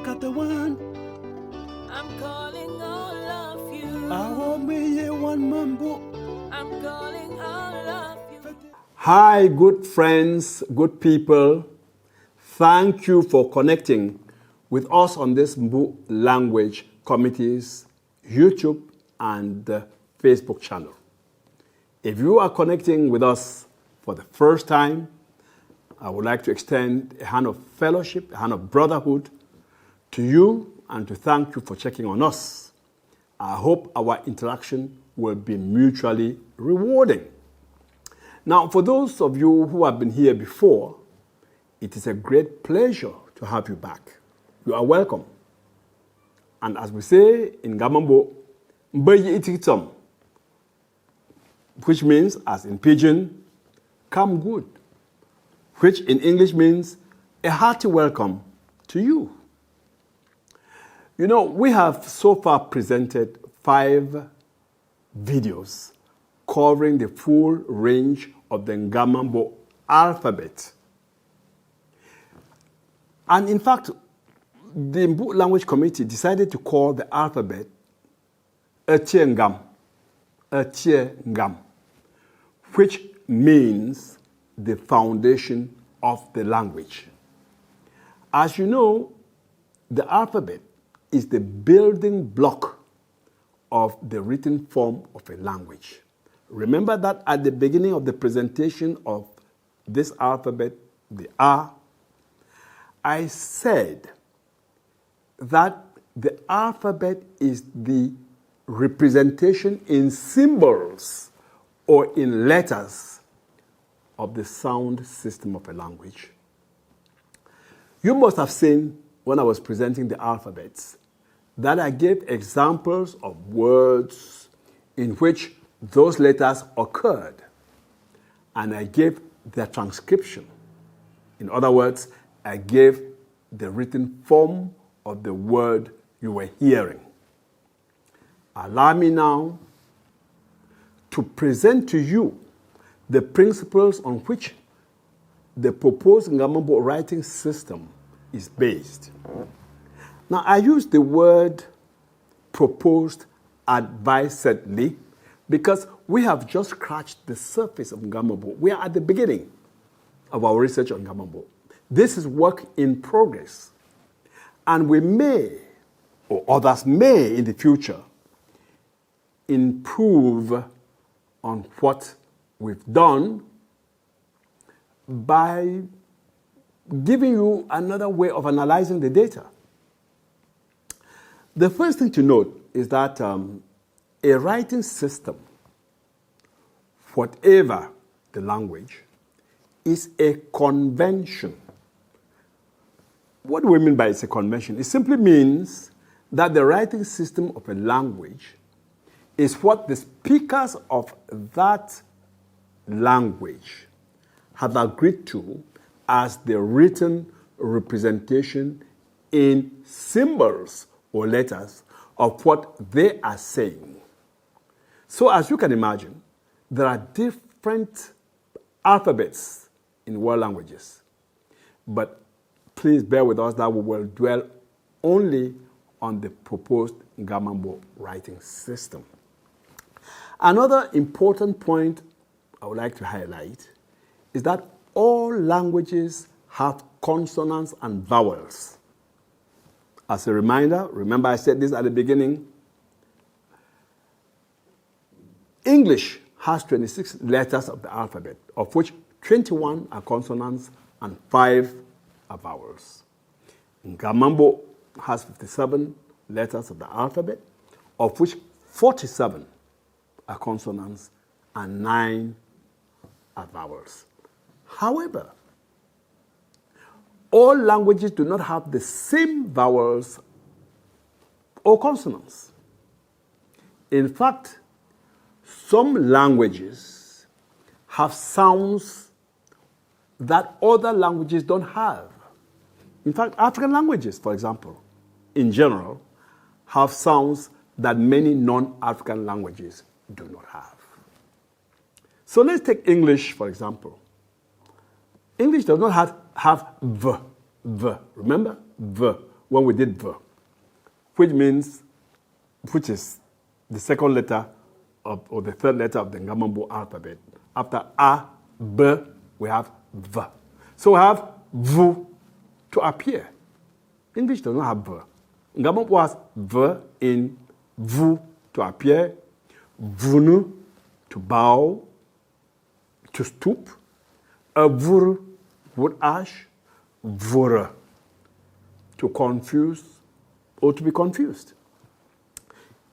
look at the one. I'm calling all of you. I want me one Mbu. I'm calling all of you. Hi, good friends, good people. Thank you for connecting with us on this Mbu Language Committee's YouTube and Facebook channel. If you are connecting with us for the first time, I would like to extend a hand of fellowship, a hand of brotherhood to you and to thank you for checking on us. I hope our interaction will be mutually rewarding. Now, for those of you who have been here before, it is a great pleasure to have you back. You are welcome. And as we say in Ngamambo, Mbu Itikitom, which means, as in Pidgin, come good, which in English means a hearty welcome to you. You know, we have so far presented 5 videos covering the full range of the Ngamambo alphabet. And in fact, the Mbu Language Committee decided to call the alphabet Ngam, which means the foundation of the language. As you know, the alphabet is the building block of the written form of a language. Remember that at the beginning of the presentation of this alphabet, the R, I said that the alphabet is the representation in symbols or in letters of the sound system of a language. You must have seen when I was presenting the alphabets that I gave examples of words in which those letters occurred, and I gave their transcription. In other words, I gave the written form of the word you were hearing. Allow me now to present to you the principles on which the proposed Ngamambo writing system is based. Now, I use the word proposed advisedly because we have just scratched the surface of Ngamambo. We are at the beginning of our research on Ngamambo. This is work in progress. And we may, or others may in the future, improve on what we've done by giving you another way of analyzing the data. The first thing to note is that a writing system, whatever the language, is a convention. What do we mean by it's a convention? It simply means that the writing system of a language is what the speakers of that language have agreed to as the written representation in symbols or letters of what they are saying. So as you can imagine, there are different alphabets in world languages. But please bear with us that we will dwell only on the proposed Ngamambo writing system. Another important point I would like to highlight is that all languages have consonants and vowels. As a reminder, remember I said this at the beginning, English has 26 letters of the alphabet, of which 21 are consonants and 5 are vowels. Ngamambo has 57 letters of the alphabet, of which 47 are consonants and 9 are vowels. However, all languages do not have the same vowels or consonants. In fact, some languages have sounds that other languages don't have. In fact, African languages, for example, in general, have sounds that many non-African languages do not have. So let's take English, for example. English does not have v. Remember? V. when we did V, which is the second letter or the third letter of the Ngamambo alphabet. After A, B, we have V. So we have V to appear. English does not have V. Ngamambo has V in V to appear, Vunu to bow, to stoop, Vur, wood ash, Vura to confuse or to be confused.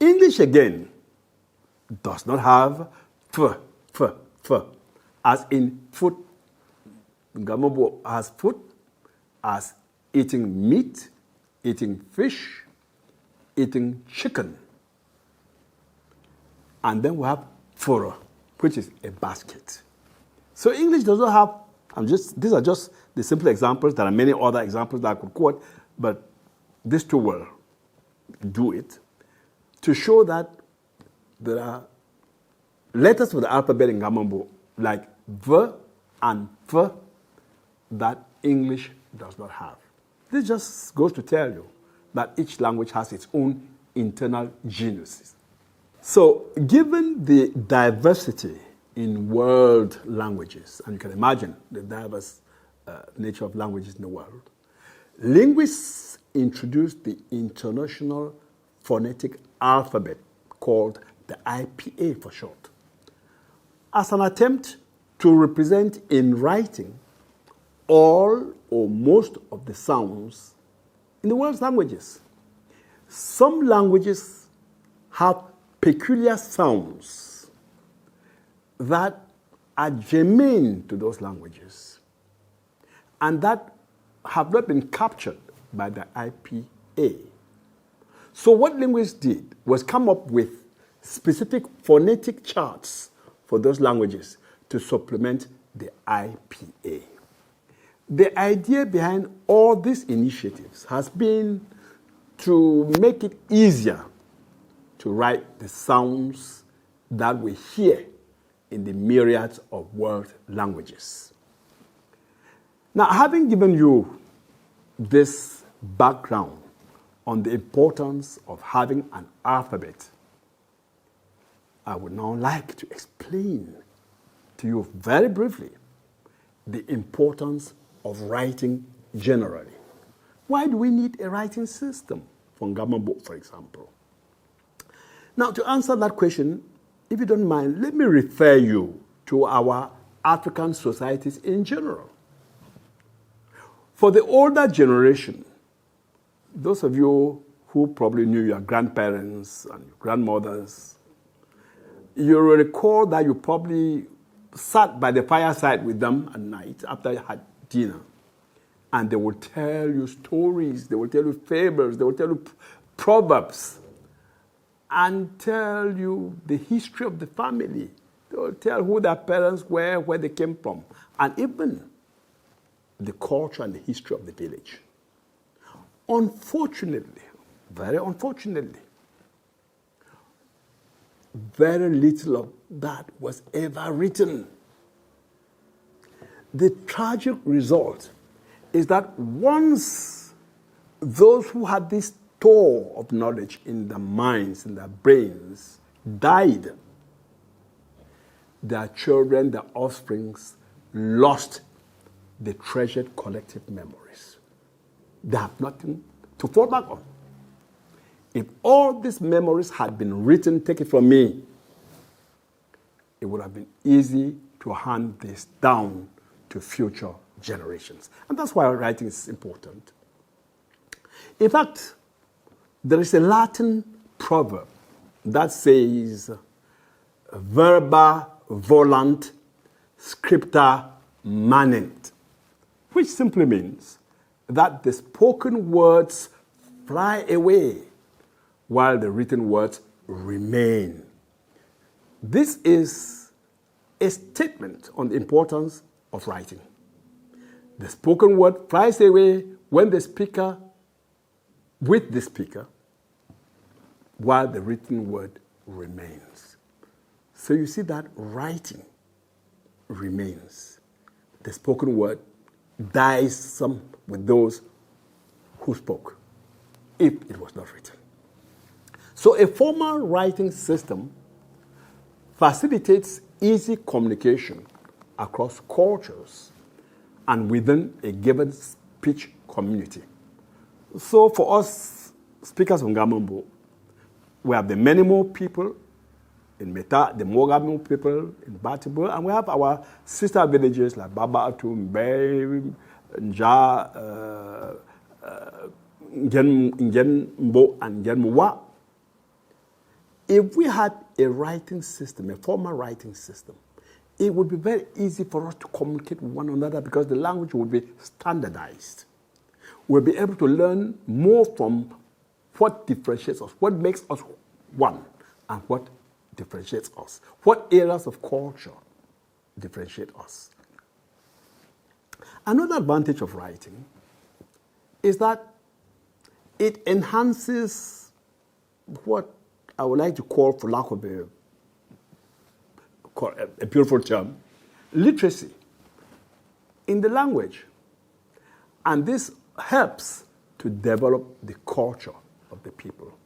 English again does not have f, as in foot. Ngamambo has foot as eating meat, eating fish, eating chicken. And then we have fura, which is a basket. So English does not have, these are just the simple examples. There are many other examples that I could quote, but these two will do it to show that there are letters for the alphabet in Ngamambo, like V and F, that English does not have. This just goes to tell you that each language has its own internal genuses. So, given the diversity in world languages, and you can imagine the diverse nature of languages in the world, linguists introduced the International Phonetic Alphabet, called the IPA for short, as an attempt to represent in writing all or most of the sounds in the world's languages. Some languages have peculiar sounds that are germane to those languages and that have not been captured by the IPA. So what linguists did was come up with specific phonetic charts for those languages to supplement the IPA. The idea behind all these initiatives has been to make it easier to write the sounds that we hear in the myriads of world languages. Now, having given you this background on the importance of having an alphabet, I would now like to explain to you very briefly the importance of writing generally. Why do we need a writing system for Ngamambo, for example? Now, to answer that question, if you don't mind, let me refer you to our African societies in general. For the older generation, those of you who probably knew your grandparents and your grandmothers, you will recall that you probably sat by the fireside with them at night after you had dinner, and they will tell you stories, they will tell you fables, they will tell you proverbs, and tell you the history of the family. They will tell who their parents were, where they came from, and even the culture and the history of the village. Unfortunately, very unfortunately, very little of that was ever written. The tragic result is that once those who had this store of knowledge in their minds, in their brains, died, their children, their offsprings, lost the treasured collective memories. They have nothing to fall back on. If all these memories had been written, take it from me, it would have been easy to hand this down to future generations. And that's why writing is important. In fact, there is a Latin proverb that says, verba volant, scripta manent, which simply means that the spoken words fly away while the written words remain. This is a statement on the importance of writing. The spoken word flies away when the speaker, with the speaker, while the written word remains. So you see that writing remains. The spoken word dies some with those who spoke. if it was not written. So a formal writing system facilitates easy communication across cultures and within a given speech community. So for us speakers of Ngamambo, we have the Menimo people in Meta, the Mogamo people in Batibo, and we have our sister villages like Baba, Mbe, Nja, Ngamambo, and Ngamambo. If we had a writing system, a formal writing system, it would be very easy for us to communicate with one another because the language would be standardized. We'll be able to learn more from what differentiates us, what makes us one, and what differentiates us, what areas of culture differentiate us. Another advantage of writing is that it enhances what I would like to call, for lack of a beautiful term, literacy in the language. And this helps to develop the culture of the people.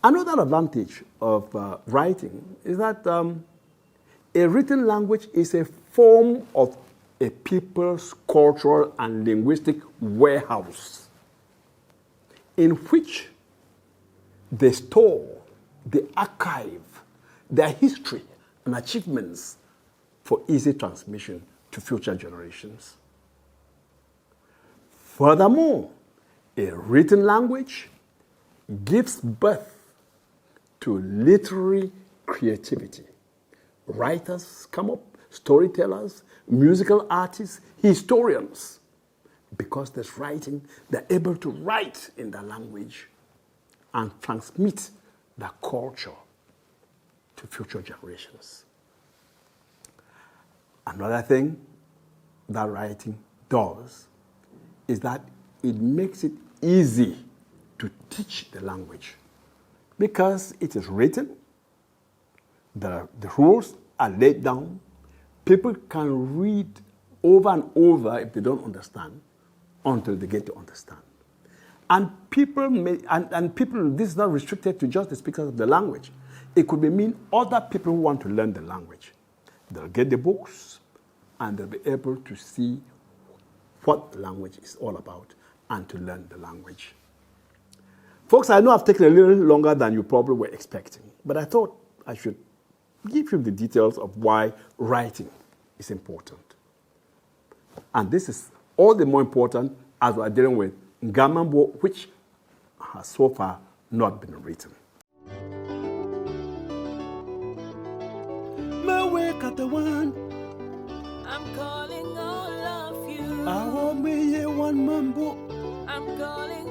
Another advantage of writing is that a written language is a form of a people's cultural and linguistic warehouse in which they store, they archive their history and achievements for easy transmission to future generations. Furthermore, a written language gives birth to literary creativity. Writers come up, storytellers, musical artists, historians. Because there's writing, they're able to write in their language and transmit their culture to future generations. Another thing that writing does is that it makes it easy to teach the language because it is written, the rules are laid down, people can read over and over if they don't understand until they get to understand. And people this is not restricted to just the speakers of the language. It could mean other people who want to learn the language. They'll get the books and they'll be able to see what the language is all about and to learn the language. Folks, I know I've taken a little longer than you probably were expecting, but I thought I should give you the details of why writing is important. And this is all the more important as we are dealing with Ngamambo, which has so far not been written. I'm calling all of you. I want me one mambo. I'm calling